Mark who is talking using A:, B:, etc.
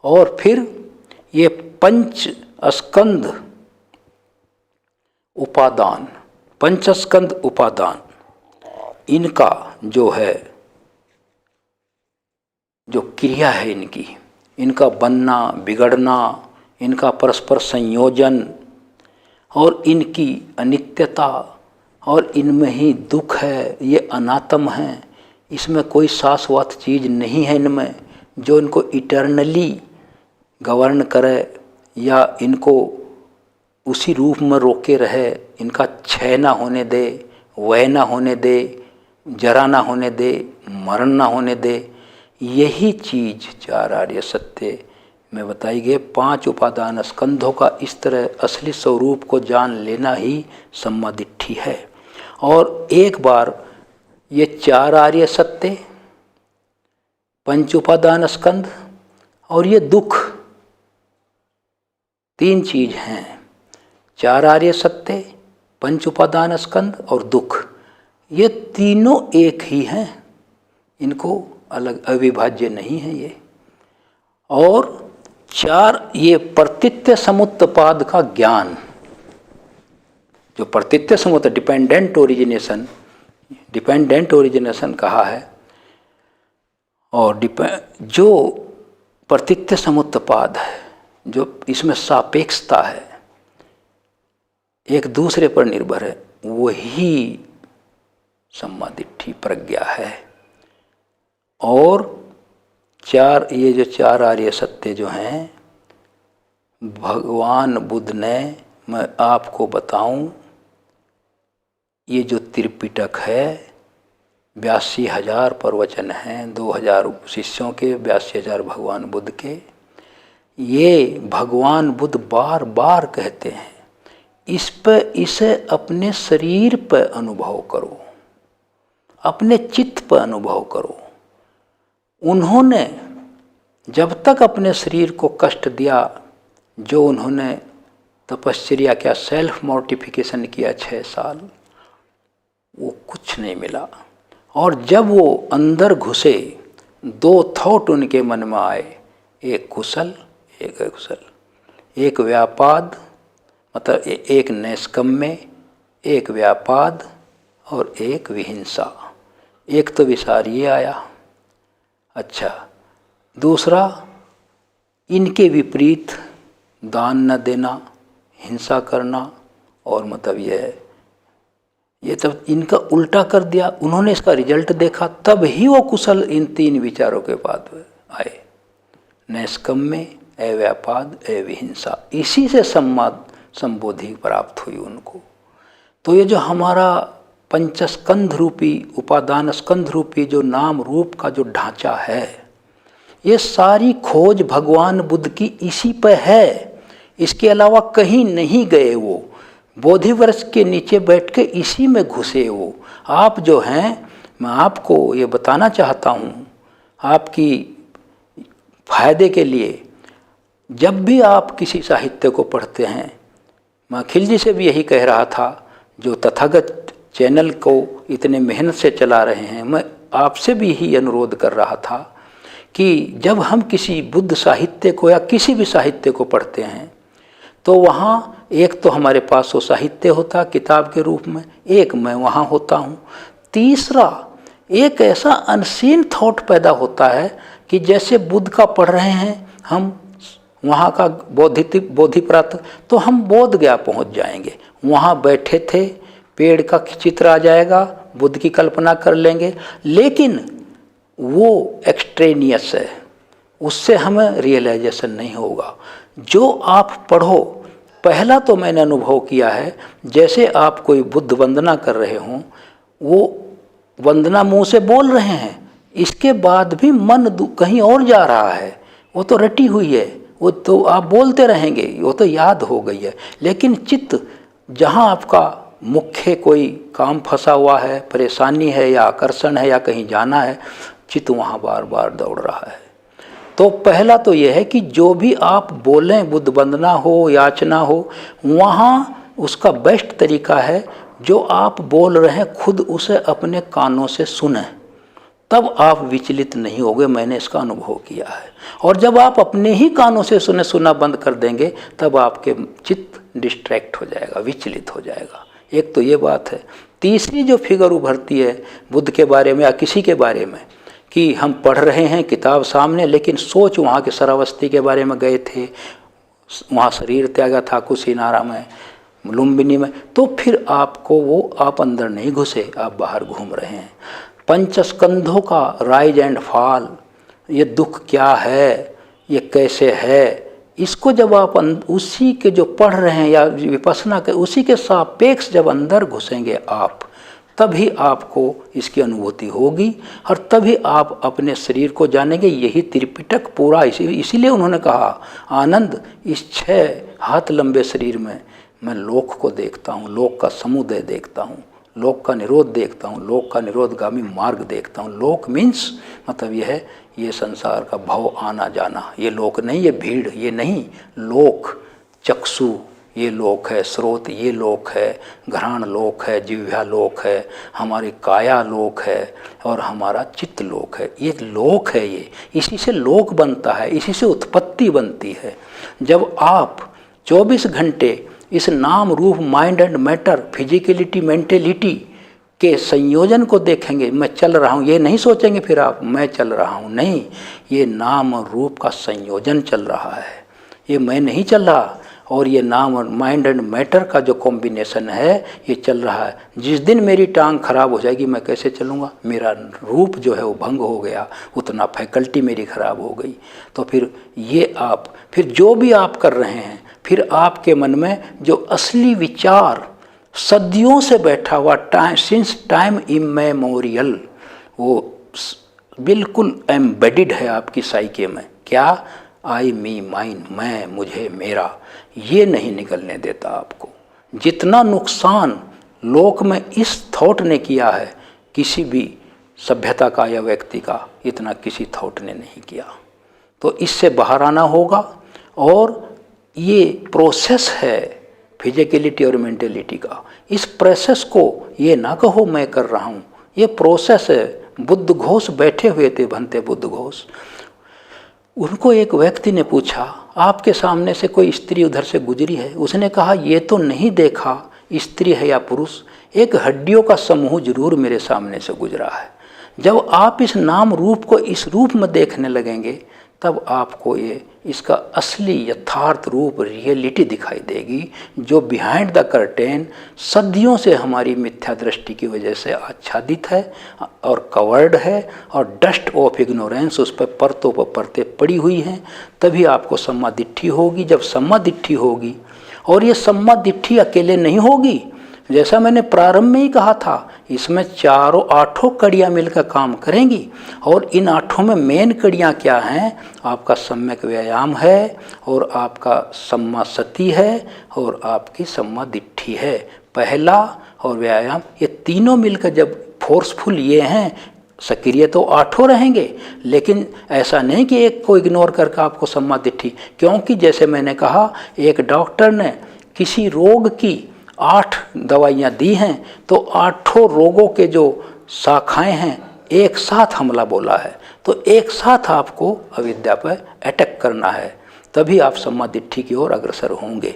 A: और फिर ये पंच स्कंध उपादान, पंचस्कंद उपादान, इनका जो है, जो क्रिया है इनकी, इनका बनना बिगड़ना, इनका परस्पर संयोजन और इनकी अनित्यता, और इनमें ही दुख है, ये अनात्म है, इसमें कोई शाश्वत चीज़ नहीं है इनमें जो इनको इटर्नली गवर्न करे या इनको उसी रूप में रोके रहे, इनका क्षय ना होने दे, वय ना होने दे, जरा ना होने दे, मरण ना होने दे। यही चीज़ चार आर्य सत्य में बताई गई। 5 उपादान स्कंधों का इस तरह असली स्वरूप को जान लेना ही सम्मादिट्ठी है। और एक बार ये 4 आर्य सत्य, 5 उपादान स्कंध और ये दुख, 3 चीज हैं। 4 आर्य सत्य, 5 उपादान स्कंध और दुख, ये तीनों एक ही हैं, इनको अलग अविभाज्य नहीं है ये। और 4 ये प्रतीत्य समुत्पाद का ज्ञान, जो प्रतीत्य समुत्त डिपेंडेंट ओरिजिनेशन कहा है, और जो प्रतीत्य समुत्पाद है, जो इसमें सापेक्षता है, एक दूसरे पर निर्भर है, वही सम्मादिट्ठी प्रज्ञा है। और 4 ये जो 4 आर्य सत्य जो हैं, भगवान बुद्ध ने, मैं आपको बताऊं, ये जो त्रिपिटक है, 82,000 प्रवचन हैं, 2,000 शिष्यों के, 82,000 भगवान बुद्ध के। ये भगवान बुद्ध बार बार कहते हैं, इसे अपने शरीर पर अनुभव करो, अपने चित्त पर अनुभव करो। उन्होंने जब तक अपने शरीर को कष्ट दिया, जो उन्होंने तपश्चर्या क्या, सेल्फ मोर्टिफिकेशन किया 6 साल, वो कुछ नहीं मिला। और जब वो अंदर घुसे, 2 थॉट उनके मन में आए, एक कुशल एक अकुशल, एक व्यापाद मतलब एक नैष्कम्य, एक व्यापाद और एक विहिंसा। एक तो विचार ये आया। अच्छा, दूसरा इनके विपरीत दान न देना, हिंसा करना, और मतलब ये तब इनका उल्टा कर दिया। उन्होंने इसका रिजल्ट देखा, तब ही वो कुशल इन 3 विचारों के बाद आए, नैष्कम्य, अव्यापाद, अविहिंसा। इसी से संबोधि प्राप्त हुई उनको। तो ये जो हमारा पंचस्कंध रूपी, उपादान स्कंध रूपी जो नाम रूप का जो ढांचा है, ये सारी खोज भगवान बुद्ध की इसी पे है। इसके अलावा कहीं नहीं गए वो। बोधि वृक्ष के नीचे बैठ के इसी में घुसे वो। आप जो हैं, मैं आपको ये बताना चाहता हूँ, आपकी फायदे के लिए, जब भी आप किसी साहित्य को पढ़ते हैं, मैं अखिल जी से भी यही कह रहा था, जो तथागत चैनल को इतने मेहनत से चला रहे हैं, मैं आपसे भी यही अनुरोध कर रहा था कि जब हम किसी बुद्ध साहित्य को या किसी भी साहित्य को पढ़ते हैं, तो वहाँ एक तो हमारे पास वो साहित्य होता किताब के रूप में, एक मैं वहाँ होता हूँ, तीसरा एक ऐसा अनसीन थॉट पैदा होता है कि जैसे बुद्ध का पढ़ रहे हैं हम, वहाँ का बोधि प्राप्त, तो हम बोध गया पहुँच जाएंगे। वहाँ बैठे थे, पेड़ का चित्र आ जाएगा, बुद्ध की कल्पना कर लेंगे, लेकिन वो एक्सट्रेनियस है, उससे हमें रियलाइजेशन नहीं होगा। जो आप पढ़ो, पहला तो मैंने अनुभव किया है, जैसे आप कोई बुद्ध वंदना कर रहे हों, वो वंदना मुंह से बोल रहे हैं, इसके बाद भी मन कहीं और जा रहा है, वो तो रटी हुई है, वो तो आप बोलते रहेंगे, वो तो याद हो गई है, लेकिन चित्त जहाँ आपका मुख्य कोई काम फंसा हुआ है, परेशानी है या आकर्षण है या कहीं जाना है, चित्त वहाँ बार बार दौड़ रहा है। तो पहला तो यह है कि जो भी आप बोलें, बुद्ध वंदना हो, याचना हो, वहाँ उसका बेस्ट तरीका है जो आप बोल रहे हैं खुद उसे अपने कानों से सुने, तब आप विचलित नहीं होगे। मैंने इसका अनुभव किया है। और जब आप अपने ही कानों से सुनना बंद कर देंगे तब आपके चित्त डिस्ट्रैक्ट हो जाएगा, विचलित हो जाएगा। एक तो ये बात है। तीसरी जो फिगर उभरती है बुद्ध के बारे में या किसी के बारे में, कि हम पढ़ रहे हैं किताब सामने, लेकिन सोच वहाँ के श्रावस्ती के बारे में गए थे, वहाँ शरीर त्यागा था कुशीनारा में, लुम्बिनी में, तो फिर आपको वो, आप अंदर नहीं घुसे, आप बाहर घूम रहे हैं। पंचस्कंधों का राइज एंड फॉल, ये दुख क्या है, ये कैसे है, इसको जब आप उसी के जो पढ़ रहे हैं या विपස්සना के उसी के सापेक्ष जब अंदर घुसेंगे आप, तभी आपको इसकी अनुभूति होगी और तभी आप अपने शरीर को जानेंगे। यही त्रिपिटक पूरा इसीलिए उन्होंने कहा, आनंद इस 6 हाथ लंबे शरीर में मैं लोक को देखता हूँ, लोक का समुदय देखता हूँ, लोक का निरोध देखता हूँ, लोक का निरोधगामी मार्ग देखता हूँ। लोक मीन्स मतलब यह है, ये संसार का भव आना जाना, ये लोक नहीं, ये भीड़ ये नहीं, लोक चक्षु ये लोक है, स्रोत ये लोक है, घ्राण लोक है, जिह्वा लोक है, हमारी काया लोक है और हमारा चित्त लोक है। ये लोक है, ये इसी से लोक बनता है, इसी से उत्पत्ति बनती है। जब आप 24 घंटे इस नाम रूप mind and matter, physicality mentality के संयोजन को देखेंगे, मैं चल रहा हूँ, ये नहीं सोचेंगे फिर आप मैं चल रहा हूँ, नहीं, ये नाम रूप का संयोजन चल रहा है, ये मैं नहीं चल रहा। और ये नाम और माइंड एंड मैटर का जो कॉम्बिनेशन है ये चल रहा है। जिस दिन मेरी टांग खराब हो जाएगी मैं कैसे चलूँगा, मेरा रूप जो है वो भंग हो गया, उतना फैकल्टी मेरी खराब हो गई। तो फिर ये आप फिर जो भी आप कर रहे हैं, फिर आपके मन में जो असली विचार सदियों से बैठा हुआ सिंस टाइम इमेमोरियल, वो बिल्कुल एम्बेडिड है आपकी साइके में। क्या? आई मी माइन, मैं मुझे मेरा, ये नहीं निकलने देता आपको। जितना नुकसान लोक में इस थॉट ने किया है, किसी भी सभ्यता का या व्यक्ति का इतना किसी थॉट ने नहीं किया। तो इससे बाहर आना होगा। और ये प्रोसेस है फिजिकलिटी और मेंटेलिटी का। इस प्रोसेस को ये ना कहो मैं कर रहा हूँ, ये प्रोसेस है। बुद्ध घोष बैठे हुए थे, भंते बुद्ध घोष। उनको एक व्यक्ति ने पूछा, आपके सामने से कोई स्त्री उधर से गुजरी है? उसने कहा, ये तो नहीं देखा स्त्री है या पुरुष, एक हड्डियों का समूह जरूर मेरे सामने से गुजरा है। जब आप इस नाम रूप को इस रूप में देखने लगेंगे तब आपको ये इसका असली यथार्थ रूप रियलिटी दिखाई देगी, जो बिहाइंड द कर्टेन सदियों से हमारी मिथ्या दृष्टि की वजह से आच्छादित है और कवर्ड है और डस्ट ऑफ इग्नोरेंस उस पर परतों पर परतें पड़ी हुई हैं। तभी आपको सम्मा दिट्ठी होगी। जब सम्मा दिट्ठी होगी, और ये सम्मा दिट्ठी अकेले नहीं होगी, जैसा मैंने प्रारंभ में ही कहा था, इसमें 8 कड़ियाँ मिलकर काम करेंगी। और इन 8 में मेन कड़ियाँ क्या हैं? आपका सम्यक व्यायाम है और आपका सम्मा सती है और आपकी सम्मा दिट्ठी है। पहला और व्यायाम, ये तीनों मिलकर जब फोर्सफुल ये हैं, सक्रिय तो 8 रहेंगे, लेकिन ऐसा नहीं कि एक को इग्नोर करके आपको सम्मा दिट्ठी। क्योंकि जैसे मैंने कहा, एक डॉक्टर ने किसी रोग की 8 दवाइयाँ दी हैं, तो 8 रोगों के जो शाखाएं हैं एक साथ हमला बोला है। तो एक साथ आपको अविद्या पर अटैक करना है, तभी आप सम्मा दिट्ठी की ओर अग्रसर होंगे।